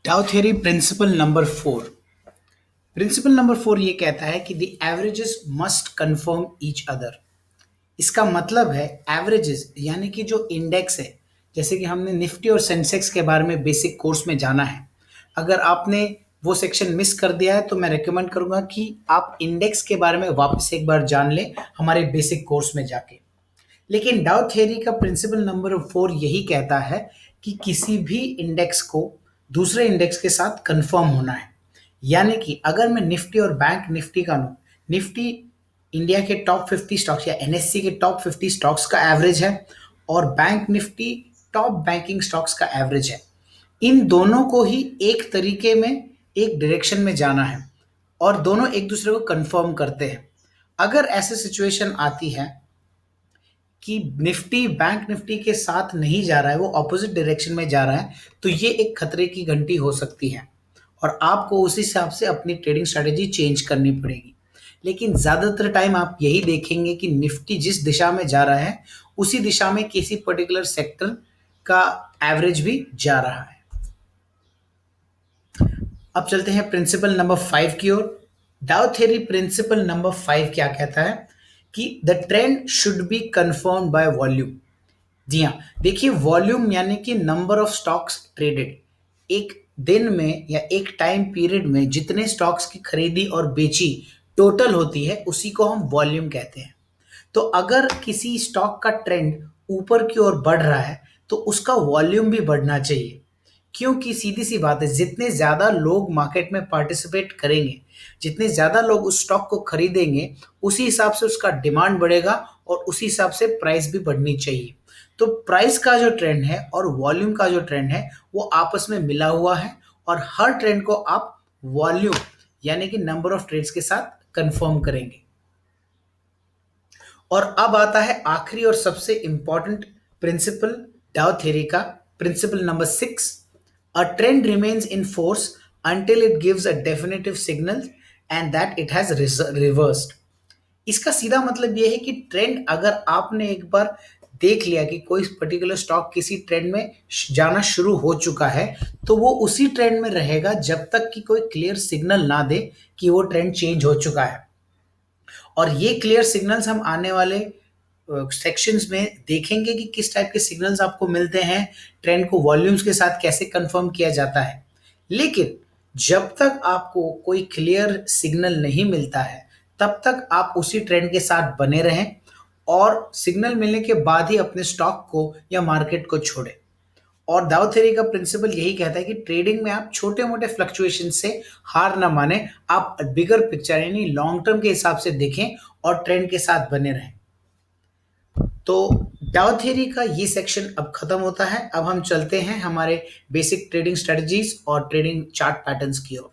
डाउ theory principle number 4। Principle number 4 ये कहता है कि the averages must confirm each other. इसका मतलब है एवरेजेस यानी कि जो इंडेक्स है, जैसे कि हमने निफ्टी और सेंसेक्स के बारे में बेसिक कोर्स में जाना है। अगर आपने वो सेक्शन मिस कर दिया है तो मैं रेकमेंड करूंगा कि आप इंडेक्स के बारे में वापस एक बार जान लें हमारे बेसिक कोर्स में जाके। लेकिन डाउ थ्योरी का प्रिंसिपल नंबर 4 यही कहता है कि किसी भी इंडेक्स को दूसरे इंडेक्स के साथ कंफर्म होना है। यानी कि अगर मैं निफ्टी और बैंक निफ्टी का लूं, निफ्टी इंडिया के टॉप 50 स्टॉक्स या एनएससी के टॉप 50 स्टॉक्स का एवरेज है और bank Nifty top banking stocks का एवरेज है। इन दोनों को ही एक तरीके में एक डायरेक्शन में जाना है और दोनों एक दूसरे को कंफर्म करते हैं। अगर ऐसी सिचुएशन आती है कि निफ्टी बैंक निफ्टी के साथ नहीं जा रहा है, वो ऑपोजिट डायरेक्शन में जा रहा है, तो ये एक खतरे की घंटी हो सकती है और आपको उस हिसाब से अपनी ट्रेडिंग स्ट्रेटेजी चेंज करनी पड़ेगी। लेकिन ज़्यादातर टाइम आप यही देखेंगे कि निफ्टी जिस दिशा में जा रहा है उसी दिशा में किसी पर्टिकुलर सेक्टर का एवरेज भी जा रहा है। अब चलते हैं प्रिंसिपल नंबर 5 की ओर। डाउ थ्योरी प्रिंसिपल नंबर 5 क्या कहता है कि the trend should be confirmed by volume. जी हाँ, देखिए वॉल्यूम यानी कि नंबर ऑफ स्टॉक्स ट्रेडेड। एक दिन में या एक टाइम पीरियड में जितने स्टॉक्स की खरीदी और बेची टोटल होती है उसी को हम वॉल्यूम कहते हैं। तो अगर किसी स्टॉक का ट्रेंड ऊपर की ओर बढ़ रहा है तो उसका वॉल्यूम भी बढ़ना चाहिए, क्योंकि सीधी सी बात है, जितने ज़्यादा लोग मार्केट में पार्टिसिपेट करेंगे, जितने ज़्यादा लोग उस स्टॉक को खरीदेंगे, उसी हिसाब से उसका डिमांड बढ़ेगा और उसी हिसाब से प्राइस भी बढ़नी चाहिए। तो प्राइस का जो ट्रेंड है और वॉल्यूम का जो ट्रेंड है वो आपस में मिला हुआ है और हर ट्रेंड को आप वॉल्यूम यानी कि नंबर ऑफ ट्रेड्स के साथ कंफर्म करेंगे। और अब आता है आखिरी और सबसे इंपॉर्टेंट प्रिंसिपल डाउ थ्योरी का, principle number 6। A trend remains in force until it gives a definitive signal and that it has reversed। इसका सीधा मतलब यह है कि ट्रेंड अगर आपने एक बार देख लिया कि कोई पर्टिकुलर स्टॉक किसी ट्रेंड में जाना शुरू हो चुका है तो वो उसी ट्रेंड में रहेगा जब तक कि कोई क्लियर सिग्नल ना दे कि वो ट्रेंड चेंज हो चुका है। और ये क्लियर सिग्नल्स हम आने वाले सेक्शंस में देखेंगे कि किस टाइप के सिग्नल्स आपको मिलते हैं, ट्रेंड को वॉल्यूम्स के साथ कैसे कंफर्म किया जाता है। लेकिन जब तक आपको कोई क्लियर सिग्नल नहीं मिलता है तब तक आप उसी ट्रेंड के साथ बने रहें और सिग्नल मिलने के बाद ही अपने स्टॉक को या मार्केट को छोड़ें। और दाव थ्योरी का प्रिंसिपल यही कहता है कि ट्रेडिंग में आप छोटे मोटे फ्लक्चुएशन से हार ना माने, आप बिगर पिक्चर यानी लॉन्ग टर्म के हिसाब से देखें और ट्रेंड के साथ बने रहें। तो डाउ थ्योरी का ये सेक्शन अब खत्म होता है। अब हम चलते हैं हमारे बेसिक ट्रेडिंग स्ट्रेटजीज और ट्रेडिंग चार्ट पैटर्न्स की ओर।